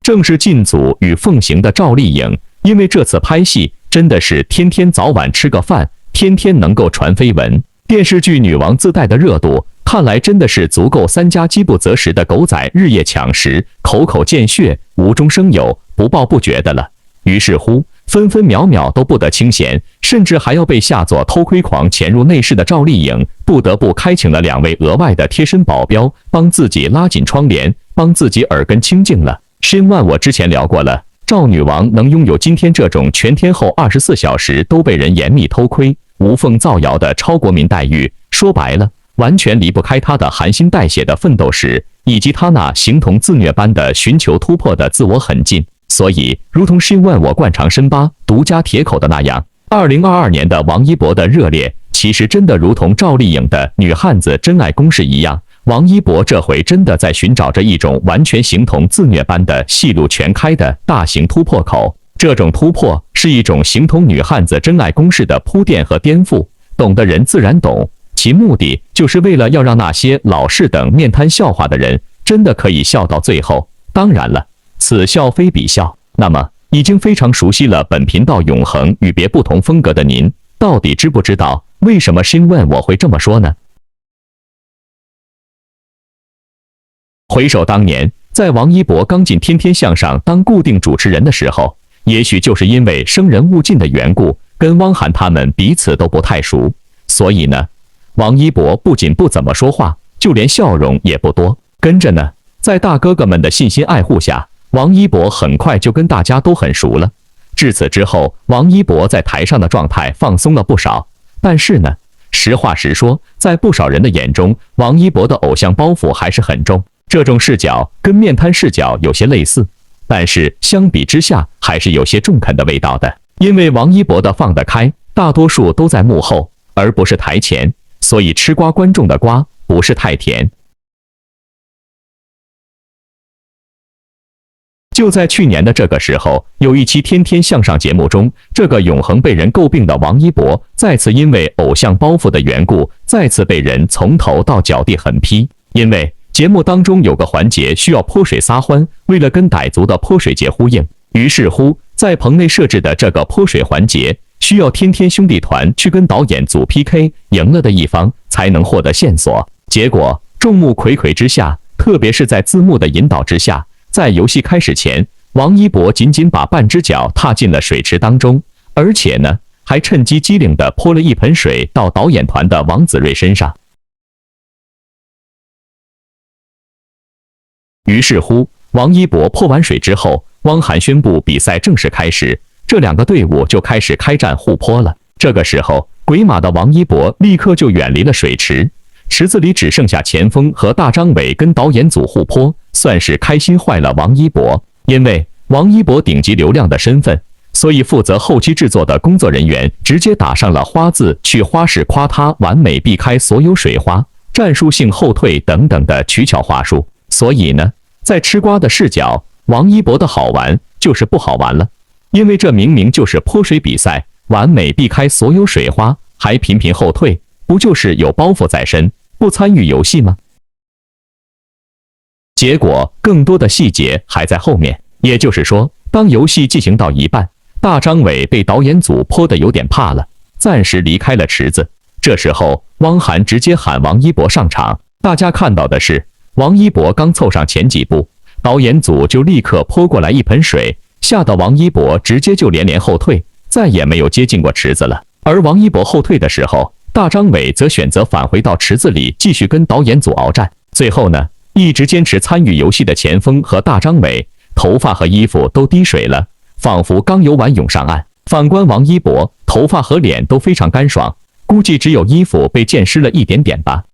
正是进组与奉行的赵丽颖，因为这次拍戏真的是天天早晚吃个饭，天天能够传绯闻。电视剧女王自带的热度，看来真的是足够三家饥不择食的狗仔日夜抢食，口口见血，无中生有，不报不觉的了。于是乎，分分秒秒都不得清闲，甚至还要被吓作偷窥狂潜入内室的赵丽颖，不得不开请了2位额外的贴身保镖，帮自己拉紧窗帘，帮自己耳根清净了。申万我之前聊过了，赵女王能拥有今天这种全天候24小时都被人严密偷窥、无缝造谣的超国民待遇，说白了，完全离不开她的含辛带血的奋斗史，以及她那形同自虐般的寻求突破的自我狠劲。所以，如同申万我惯常深扒、独家铁口的那样，2022年的王一博的热烈，其实真的如同赵丽颖的女汉子真爱攻势一样，王一博这回真的在寻找着一种完全形同自虐般的戏路全开的大型突破口。这种突破是一种形同女汉子真爱攻势的铺垫和颠覆，懂的人自然懂。其目的就是为了要让那些老是等面瘫笑话的人，真的可以笑到最后。当然了，此笑非彼笑。那么，已经非常熟悉了本频道永恒与别不同风格的您，到底知不知道为什么申问我会这么说呢？回首当年，在王一博刚进《天天向上》当固定主持人的时候，也许就是因为生人勿近的缘故，跟汪涵他们彼此都不太熟，所以呢，王一博不仅不怎么说话，就连笑容也不多。跟着呢，在大哥哥们的信心爱护下，王一博很快就跟大家都很熟了。至此之后，王一博在台上的状态放松了不少。但是呢，实话实说，在不少人的眼中，王一博的偶像包袱还是很重。这种视角跟面瘫视角有些类似，但是相比之下还是有些中肯的味道的。因为王一博的放得开，大多数都在幕后，而不是台前，所以吃瓜观众的瓜不是太甜。就在去年的这个时候，有一期《天天向上》节目中，这个永恒被人诟病的王一博，再次因为偶像包袱的缘故，再次被人从头到脚地狠批。因为节目当中有个环节需要泼水撒欢，为了跟傣族的泼水节呼应，于是乎在棚内设置的这个泼水环节，需要天天兄弟团去跟导演组 PK， 赢了的一方才能获得线索。结果众目睽睽之下，特别是在字幕的引导之下，在游戏开始前，王一博仅仅把半只脚踏进了水池当中，而且呢，还趁机机灵地泼了一盆水到导演团的王子睿身上。于是乎，王一博泼完水之后，汪涵宣布比赛正式开始，这2个队伍就开始开战互泼了。这个时候，鬼马的王一博立刻就远离了水池，池子里只剩下前锋和大张伟跟导演组互泼，算是开心坏了王一博。因为王一博顶级流量的身份，所以负责后期制作的工作人员直接打上了花字，去花式夸他完美避开所有水花、战术性后退等等的取巧话术。所以呢，在吃瓜的视角，王一博的好玩就是不好玩了，因为这明明就是泼水比赛，完美避开所有水花，还频频后退，不就是有包袱在身，不参与游戏吗？结果更多的细节还在后面，也就是说，当游戏进行到一半，大张伟被导演组泼得有点怕了，暂时离开了池子。这时候，汪涵直接喊王一博上场，大家看到的是，王一博刚凑上前几步，导演组就立刻泼过来一盆水，吓得王一博直接就连连后退，再也没有接近过池子了。而王一博后退的时候，大张伟则选择返回到池子里继续跟导演组鏖战。最后呢，一直坚持参与游戏的前锋和大张伟，头发和衣服都滴水了，仿佛刚游完涌上岸。反观王一博，头发和脸都非常干爽，估计只有衣服被溅湿了一点点吧。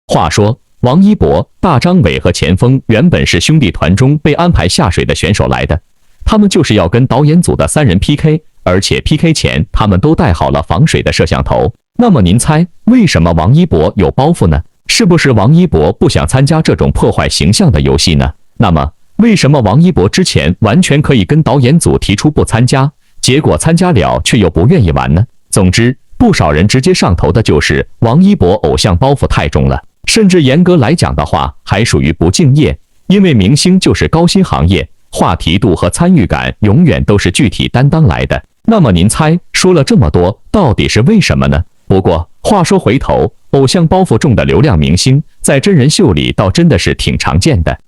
话说，王一博、大张伟和前锋原本是兄弟团中被安排下水的选手来的，他们就是要跟导演组的3人 PK， 而且 PK 前他们都带好了防水的摄像头。那么您猜，为什么王一博有包袱呢？是不是王一博不想参加这种破坏形象的游戏呢？那么，为什么王一博之前完全可以跟导演组提出不参加，结果参加了却又不愿意玩呢？总之，不少人直接上头的就是王一博偶像包袱太重了。甚至严格来讲的话，还属于不敬业，因为明星就是高薪行业，话题度和参与感永远都是具体担当来的。那么您猜，说了这么多，到底是为什么呢？不过话说回头，偶像包袱重的流量明星，在真人秀里倒真的是挺常见的。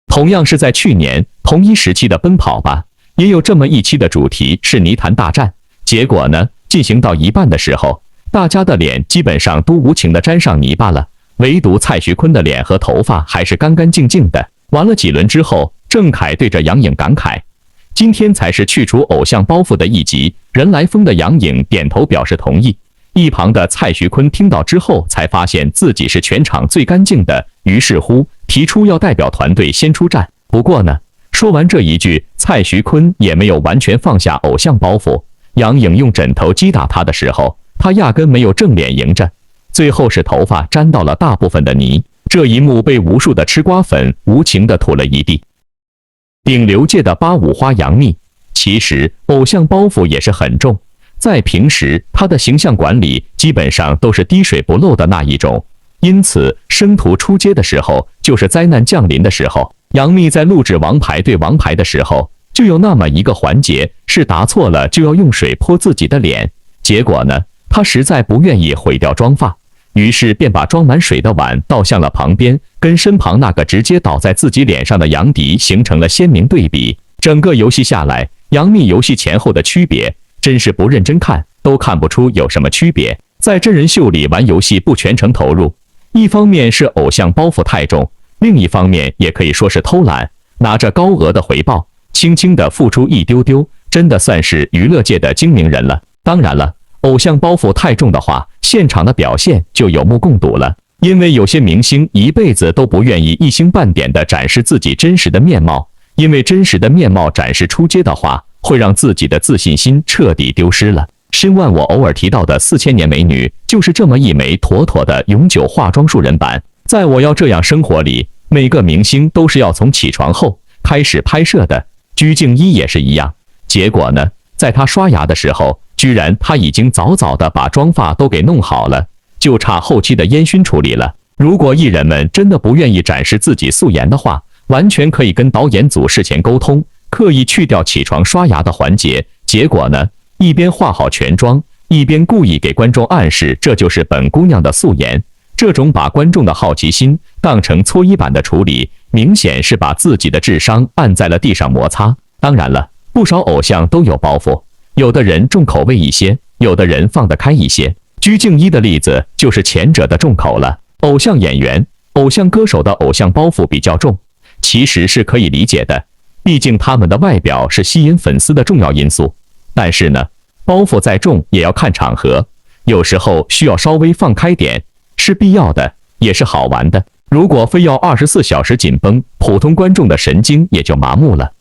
同样是在去年同一时期的《奔跑吧》，也有这么一期的主题是泥潭大战。结果呢，进行到一半的时候，大家的脸基本上都无情地沾上泥巴了，唯独蔡徐坤的脸和头发还是干干净净的。完了几轮之后，郑恺对着杨颖感慨：“今天才是去除偶像包袱的一集。”人来疯的杨颖点头表示同意。一旁的蔡徐坤听到之后，才发现自己是全场最干净的，于是乎提出要代表团队先出战。不过呢，说完这一句，蔡徐坤也没有完全放下偶像包袱。杨颖用枕头击打他的时候，他压根没有正脸迎着，最后是头发沾到了大部分的泥。这一幕被无数的吃瓜粉无情地吐了一地。顶流界的85花杨幂，其实偶像包袱也是很重，在平时她的形象管理基本上都是滴水不漏的那一种，因此生徒出街的时候就是灾难降临的时候。杨幂在录制《王牌对王牌》的时候，就有那么一个环节是答错了就要用水泼自己的脸，结果呢，她实在不愿意毁掉妆发，于是便把装满水的碗倒向了旁边，跟身旁那个直接倒在自己脸上的杨迪形成了鲜明对比。整个游戏下来，杨幂游戏前后的区别，真是不认真看都看不出有什么区别。在真人秀里玩游戏不全程投入，一方面是偶像包袱太重，另一方面也可以说是偷懒，拿着高额的回报，轻轻的付出一丢丢，真的算是娱乐界的精明人了。当然了，偶像包袱太重的话，现场的表现就有目共睹了。因为有些明星一辈子都不愿意一星半点地展示自己真实的面貌，因为真实的面貌展示出街的话，会让自己的自信心彻底丢失了。申万我偶尔提到的4000年美女，就是这么一枚妥妥的永久化妆术人版。在我要这样生活里，每个明星都是要从起床后开始拍摄的，鞠婧祎也是一样。结果呢，在她刷牙的时候，居然她已经早早的把妆发都给弄好了，就差后期的烟熏处理了。如果艺人们真的不愿意展示自己素颜的话，完全可以跟导演组事前沟通，刻意去掉起床刷牙的环节。结果呢，一边化好全妆，一边故意给观众暗示这就是本姑娘的素颜。这种把观众的好奇心当成搓衣板的处理，明显是把自己的智商按在了地上摩擦。当然了，不少偶像都有包袱，有的人重口味一些，有的人放得开一些。鞠婧祎的例子就是前者的重口了。偶像演员、偶像歌手的偶像包袱比较重，其实是可以理解的，毕竟他们的外表是吸引粉丝的重要因素。但是呢，包袱再重也要看场合，有时候需要稍微放开点，是必要的，也是好玩的。如果非要24小时紧绷，普通观众的神经也就麻木了。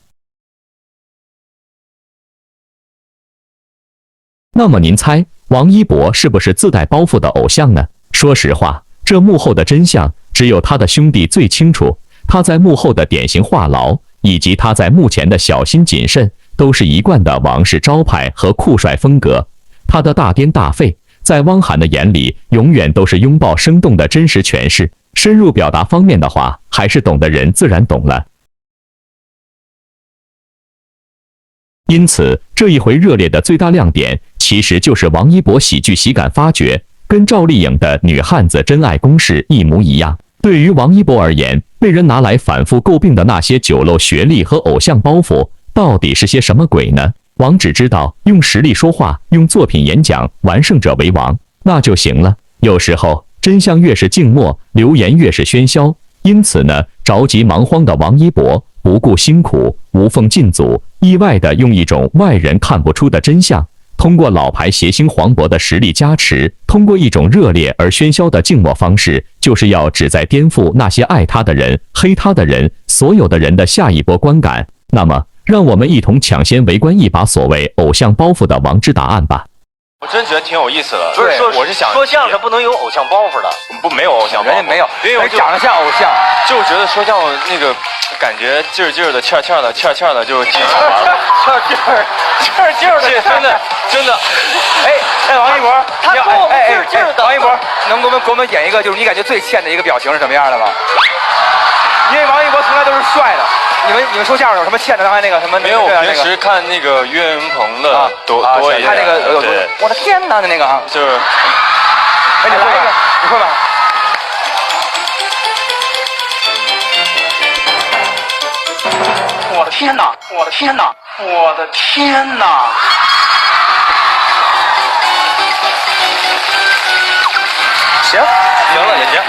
那么您猜，王一博是不是自带包袱的偶像呢？说实话，这幕后的真相只有他的兄弟最清楚。他在幕后的典型话痨，以及他在幕前的小心谨慎，都是一贯的王室招牌和酷帅风格。他的大颠大废，在汪涵的眼里，永远都是拥抱生动的真实诠释。深入表达方面的话，还是懂的人自然懂了。因此，这一回热烈的最大亮点，其实就是王一博喜剧喜感发掘，跟赵丽颖的女汉子真爱公式一模一样。对于王一博而言，被人拿来反复诟病的那些酒漏学历和偶像包袱，到底是些什么鬼呢？王只知道用实力说话，用作品演讲，完胜者为王，那就行了。有时候真相越是静默，流言越是喧嚣。因此呢，着急忙慌的王一博不顾辛苦，无缝进组，意外的用一种外人看不出的真相，通过老牌谐星黄渤的实力加持，通过一种热烈而喧嚣的静默方式，就是要旨在颠覆那些爱他的人、黑他的人、所有的人的下一波观感。那么，让我们一同抢先围观一把所谓偶像包袱的王之答案吧。我真觉得挺有意思的。不是说，我是想说相声不能有偶像包袱的，不没有偶像包袱，人家没有，因为我长得像偶像，就觉得说相声那个感觉劲儿劲儿的、欠儿欠儿的、欠儿欠儿的，就是挺好玩的。劲儿的，真的。哎，王一博，他说我们劲儿的。王一博，能给我们演一个，就是你感觉最欠的一个表情是什么样的吗？因为王一博从来都是帅的。你们说相声有什么欠的？刚才那个什么？没有，我平时看那个岳云鹏的多一点。他那个对，我的天哪，那个啊，就是。哎，你会吧？你会吧？我的天哪！我的天哪！我的天哪！行了也行。